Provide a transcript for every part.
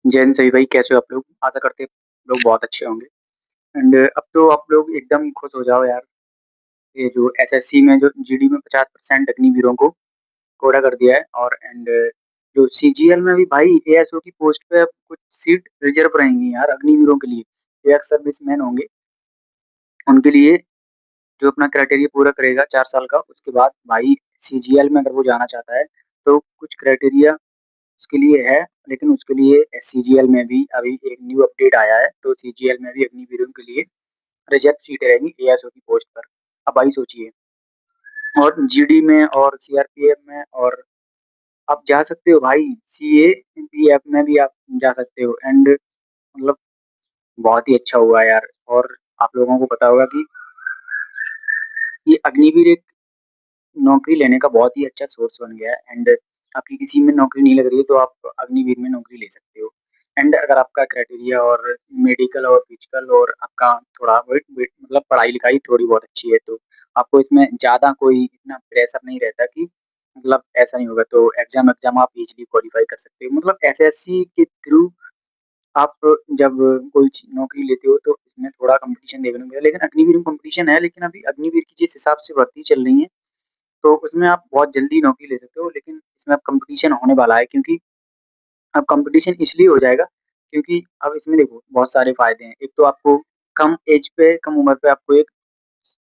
जैन सही भाई, कैसे हो आप लोग? आशा करते हैं लोग बहुत अच्छे होंगे। एंड अब तो आप लोग एकदम खुश हो जाओ यार। ये जो एसएससी में जो जीडी में 50% अग्निवीरों को कोड़ा कर दिया है। और जो सीजीएल में भी भाई एएसओ की पोस्ट पे अब कुछ सीट रिजर्व रहेंगी यार अग्निवीरों के लिए। जो एक्स सर्विसमैन होंगे उनके लिए, जो अपना क्राइटेरिया पूरा करेगा 4 साल का, उसके बाद भाई सीजीएल में अगर वो जाना चाहता है तो कुछ क्राइटेरिया उसके लिए है। लेकिन उसके लिए सीजीएल में भी अभी एक न्यू अपडेट आया है, तो सीजीएल में भी अग्निवीरों के लिए रिजर्व सीटें रहेंगी एएसओ की पोस्ट पर। अब भाई सोचिए, और जीडी में और सीआरपीएफ में, और आप जा सकते हो भाई सीए पीएफ में भी आप जा सकते हो। एंड मतलब बहुत ही अच्छा हुआ यार। और आप लोगों को पता होगा कि ये अग्निवीर एक नौकरी लेने का बहुत ही अच्छा सोर्स बन गया है। एंड आपकी किसी में नौकरी नहीं लग रही है तो आप अग्निवीर में नौकरी ले सकते हो। एंड अगर आपका क्राइटेरिया और मेडिकल और फिजिकल और आपका थोड़ा मतलब पढ़ाई लिखाई थोड़ी बहुत अच्छी है, तो आपको इसमें ज़्यादा कोई इतना प्रेशर नहीं रहता कि मतलब ऐसा नहीं होगा। तो एग्जाम एग्जाम आप इजीली क्वालिफाई कर सकते हो। मतलब एसएससी के थ्रू आप जब कोई नौकरी लेते हो तो इसमें थोड़ा कंपटीशन देखने को मिलता है। लेकिन अग्निवीर में कंपटीशन है, लेकिन अभी अग्निवीर की जिस हिसाब से भर्ती चल रही है तो उसमें आप बहुत जल्दी नौकरी ले सकते हो। लेकिन इसमें अब कंपटीशन होने वाला है, क्योंकि अब कंपटीशन इसलिए हो जाएगा क्योंकि अब इसमें देखो बहुत सारे फायदे हैं। एक तो आपको कम एज पे, कम उम्र पे आपको एक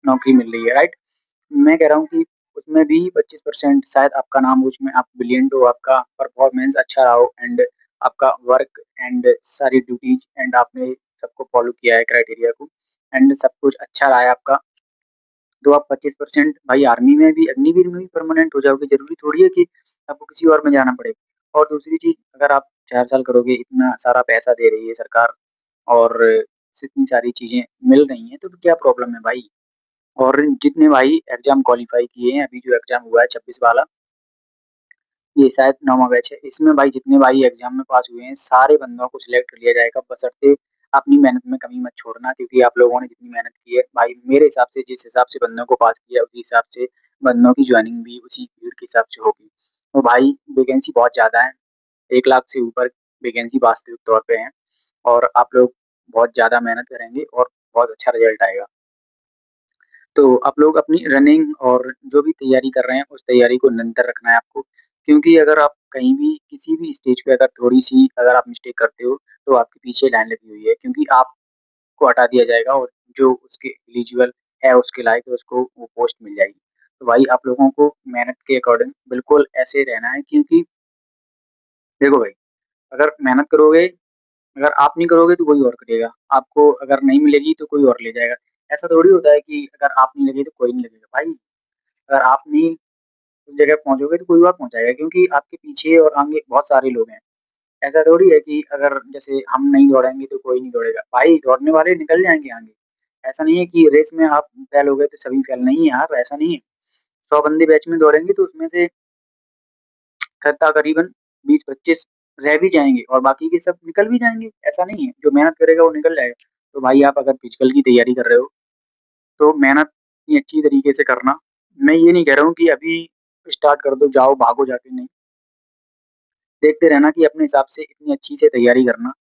नौकरी मिल रही है, राइट? मैं कह रहा हूँ कि उसमें भी 25% शायद आपका नाम हो, उसमें आप ब्रिलियंट हो, आपका परफॉर्मेंस अच्छा रहा हो, एंड आपका वर्क एंड सारी ड्यूटीज एंड आपने सबको फॉलो किया है क्राइटेरिया को, एंड सब कुछ अच्छा रहा है आपका, तो आप 25% भाई आर्मी में भी अग्निवीर में भी परमानेंट हो जाओगे। जरूरी थोड़ी है कि आपको किसी और में जाना पड़े। और दूसरी चीज, अगर आप 4 साल करोगे, इतना सारा पैसा दे रही है सरकार और इतनी सारी चीजें मिल रही हैं, तो क्या प्रॉब्लम है भाई? और जितने भाई एग्जाम क्वालिफाई किए हैं, अभी जो एग्जाम हुआ है 26 वाला, ये शायद 9वां बैच है, इसमें भाई जितने भाई एग्जाम में पास हुए हैं सारे बंदों को सिलेक्ट कर लिया जाएगा, बशर्ते अपनी मेहनत में कमी मत छोड़ना। क्योंकि आप लोगों ने जितनी मेहनत की है भाई, मेरे हिसाब से जिस हिसाब से बंदों को पास किया उसी हिसाब से बंदों की ज्वाइनिंग भी उसी भीड़ के हिसाब से होगी। तो भाई वैकेंसी बहुत ज़्यादा है, 1 लाख से ऊपर वैकेंसी वास्तविक तौर पे है। और आप लोग बहुत ज़्यादा मेहनत करेंगे और बहुत अच्छा रिजल्ट आएगा। तो आप लोग अपनी रनिंग और जो भी तैयारी कर रहे हैं उस तैयारी को निरंतर रखना है आपको। क्योंकि अगर आप कहीं भी किसी भी स्टेज पे अगर थोड़ी-सी अगर आप मिस्टेक करते हो तो आपके पीछे लाइन लगी हुई है, क्योंकि आपको हटा दिया जाएगा और जो उसके एलिजिबल है, उसके लायक है, उसको वो पोस्ट मिल जाएगी। तो भाई आप लोगों को मेहनत के अकॉर्डिंग बिल्कुल ऐसे रहना है, क्योंकि देखो भाई, अगर मेहनत करोगे, अगर आप नहीं करोगे तो कोई और करेगा। आपको अगर नहीं मिलेगी तो कोई और ले जाएगा। ऐसा थोड़ी होता है कि अगर आप नहीं लगे तो कोई नहीं लगेगा भाई। अगर आप नहीं उस जगह पहुँचोगे तो कोई और पहुँचाएगा, क्योंकि आपके पीछे और आगे बहुत सारे लोग हैं। ऐसा थोड़ी है कि अगर जैसे हम नहीं दौड़ेंगे तो कोई नहीं दौड़ेगा। भाई दौड़ने वाले निकल जाएँगे आगे। ऐसा नहीं है कि रेस में आप फेल हो गए तो सभी फेल, नहीं है यार, ऐसा नहीं है। 100 बंदे बैच में दौड़ेंगे तो उसमें से करीबन 20-25 रह भी जाएँगे और बाकी के सब निकल भी जाएँगे। ऐसा नहीं है, जो मेहनत करेगा वो निकल जाएगा। तो भाई आप अगर फिजिकल की तैयारी कर रहे हो तो मेहनत इतनी अच्छी तरीके से करना। मैं ये नहीं कह रहा हूँ कि अभी स्टार्ट कर दो, जाओ भागो जाके, नहीं। देखते रहना कि अपने हिसाब से इतनी अच्छी से तैयारी करना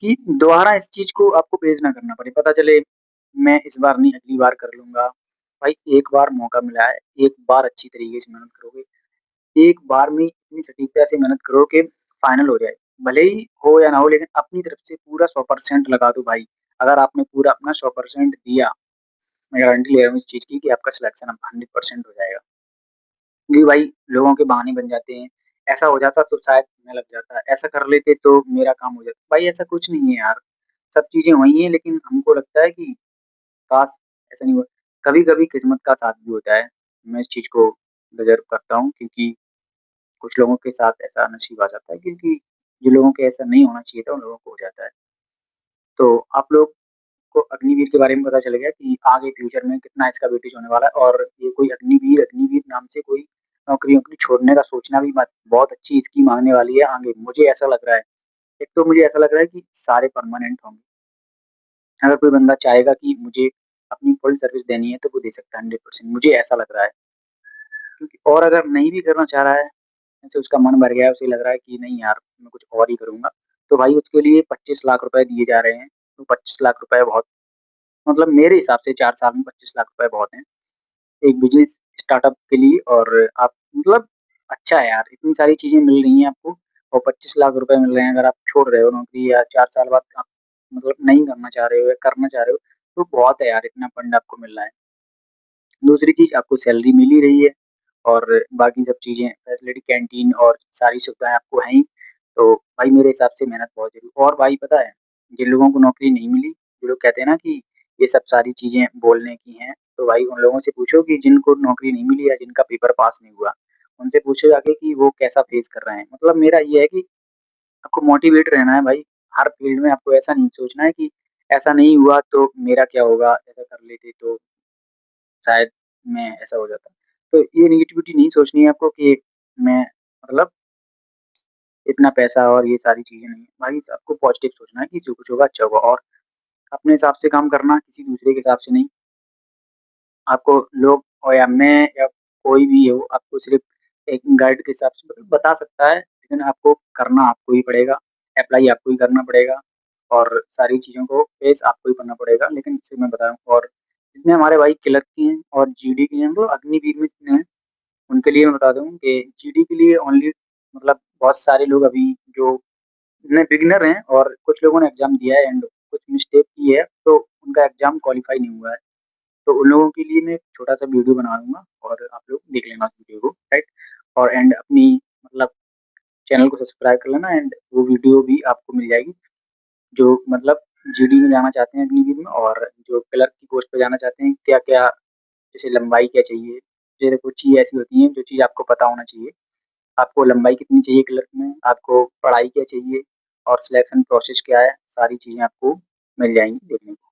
कि दोबारा इस चीज़ को आपको फेस ना करना पड़े। पता चले मैं इस बार नहीं अगली बार कर लूँगा। भाई एक बार मौका मिला है, एक बार अच्छी तरीके से मेहनत करोगे, एक बार में इतनी सटीकता से मेहनत करो कि फाइनल हो जाए। भले ही हो या ना हो, लेकिन अपनी तरफ से पूरा 100% लगा दो भाई। अगर आपने पूरा अपना 100% दिया, मैं गारंटी ले रहा हूँ इस चीज़ की कि आपका सिलेक्शन अब 100% हो जाएगा। क्योंकि भाई लोगों के बहाने बन जाते हैं। ऐसा हो जाता तो शायद मैं लग जाता, ऐसा कर लेते तो मेरा काम हो जाता। भाई ऐसा कुछ नहीं है यार, सब चीज़ें वही हैं, लेकिन हमको लगता है कि काश ऐसा नहीं हुआ। कभी-कभी किस्मत का साथ भी होता है। मैं इस चीज़ को डिज़र्व करता हूँ, क्योंकि कुछ लोगों के साथ ऐसा नसीब आ जाता है, क्योंकि जिन लोगों के ऐसा नहीं होना चाहिए था उन लोगों को हो जाता है। तो आप लोग को अग्निवीर के बारे में पता चल गया कि आगे फ्यूचर में कितना इसका वेटेज होने वाला है। और ये कोई अग्निवीर अग्निवीर नाम से कोई नौकरी-वोकरी छोड़ने का सोचना भी मत। बहुत अच्छी स्कीम आने वाली है आगे, मुझे ऐसा लग रहा है। एक तो मुझे ऐसा लग रहा है कि सारे परमानेंट होंगे। अगर कोई बंदा चाहेगा कि मुझे अपनी फुल सर्विस देनी है तो वो दे सकता है 100%, मुझे ऐसा लग रहा है। क्योंकि और अगर नहीं भी करना चाह रहा है, जैसे उसका मन भर गया है, उसे लग रहा है कि नहीं यार मैं कुछ और ही करूँगा, तो भाई उसके लिए 25 लाख रुपए दिए जा रहे हैं। तो 25 लाख रुपए बहुत, मतलब मेरे हिसाब से 4 साल में 25 लाख रुपए बहुत हैं, एक बिज़नेस स्टार्टअप के लिए। और आप मतलब अच्छा है यार, इतनी सारी चीज़ें मिल रही हैं आपको और 25 लाख रुपए मिल रहे हैं। अगर आप छोड़ रहे हो नौकरी या 4 साल बाद आप मतलब नहीं करना चाह रहे हो या करना चाह रहे हो, तो बहुत है यार, इतना फंड आपको मिल रहा है। दूसरी चीज़, आपको सैलरी मिल ही रही है और बाकी सब चीज़ें फैसिलिटी, कैंटीन और सारी सुविधाएँ आपको हैं ही। तो भाई मेरे हिसाब से मेहनत बहुत ज़रूरी है। और भाई पता है, जिन लोगों को नौकरी नहीं मिली, जो लोग कहते हैं ना कि ये सब सारी चीज़ें बोलने की हैं, तो भाई उन लोगों से पूछो कि जिनको नौकरी नहीं मिली या जिनका पेपर पास नहीं हुआ, उनसे पूछो जाके कि वो कैसा फेस कर रहे हैं। मतलब मेरा ये है कि आपको मोटिवेट रहना है भाई, हर फील्ड में आपको ऐसा नहीं सोचना है कि ऐसा नहीं हुआ तो मेरा क्या होगा, ऐसा कर लेते तो शायद मैं ऐसा हो जाता। तो ये नेगेटिविटी नहीं सोचनी है आपको कि मैं मतलब इतना पैसा और ये सारी चीज़ें नहीं है। भाई आपको पॉज़िटिव सोचना है कि जो कुछ होगा अच्छा होगा और अपने हिसाब से काम करना, किसी दूसरे के हिसाब से नहीं। आपको लोग और या मैं या कोई भी हो, आपको सिर्फ़ एक गाइड के हिसाब से मतलब बता सकता है, लेकिन आपको करना आपको ही पड़ेगा, अप्लाई आपको ही करना पड़ेगा और सारी चीज़ों को फेस आपको ही करना पड़ेगा। लेकिन जैसे मैं बताया हूँ और जितने हमारे भाई क्लर्क की हैं और जीडी की हैं, मतलब अग्निवीर में जितने हैं, उनके लिए मैं बता दूँ कि जीडी के लिए ओनली मतलब बहुत सारे लोग अभी जो नए बिगिनर हैं और कुछ लोगों ने एग्ज़ाम दिया है एंड कुछ मिस्टेक की है, तो उनका एग्ज़ाम क्वालीफाई नहीं हुआ है। तो उन लोगों के लिए मैं एक छोटा-सा वीडियो बना दूँगा और आप लोग देख लेना उस वीडियो को, राइट? और एंड अपनी मतलब चैनल को सब्सक्राइब कर लेना एंड वो वीडियो भी आपको मिल जाएगी, जो मतलब जीडी में जाना चाहते हैं अग्निवीर में और जो क्लर्क की पोस्ट पे जाना चाहते हैं, क्या-क्या जैसे लंबाई क्या चाहिए, जैसे कुछ चीज़ ऐसी होती हैं जो चीज़ आपको पता होना चाहिए। आपको लंबाई कितनी चाहिए क्लर्क में, आपको पढ़ाई क्या चाहिए और सिलेक्शन प्रोसेस क्या है, सारी चीज़ें आपको मिल जाएँगी देखने को।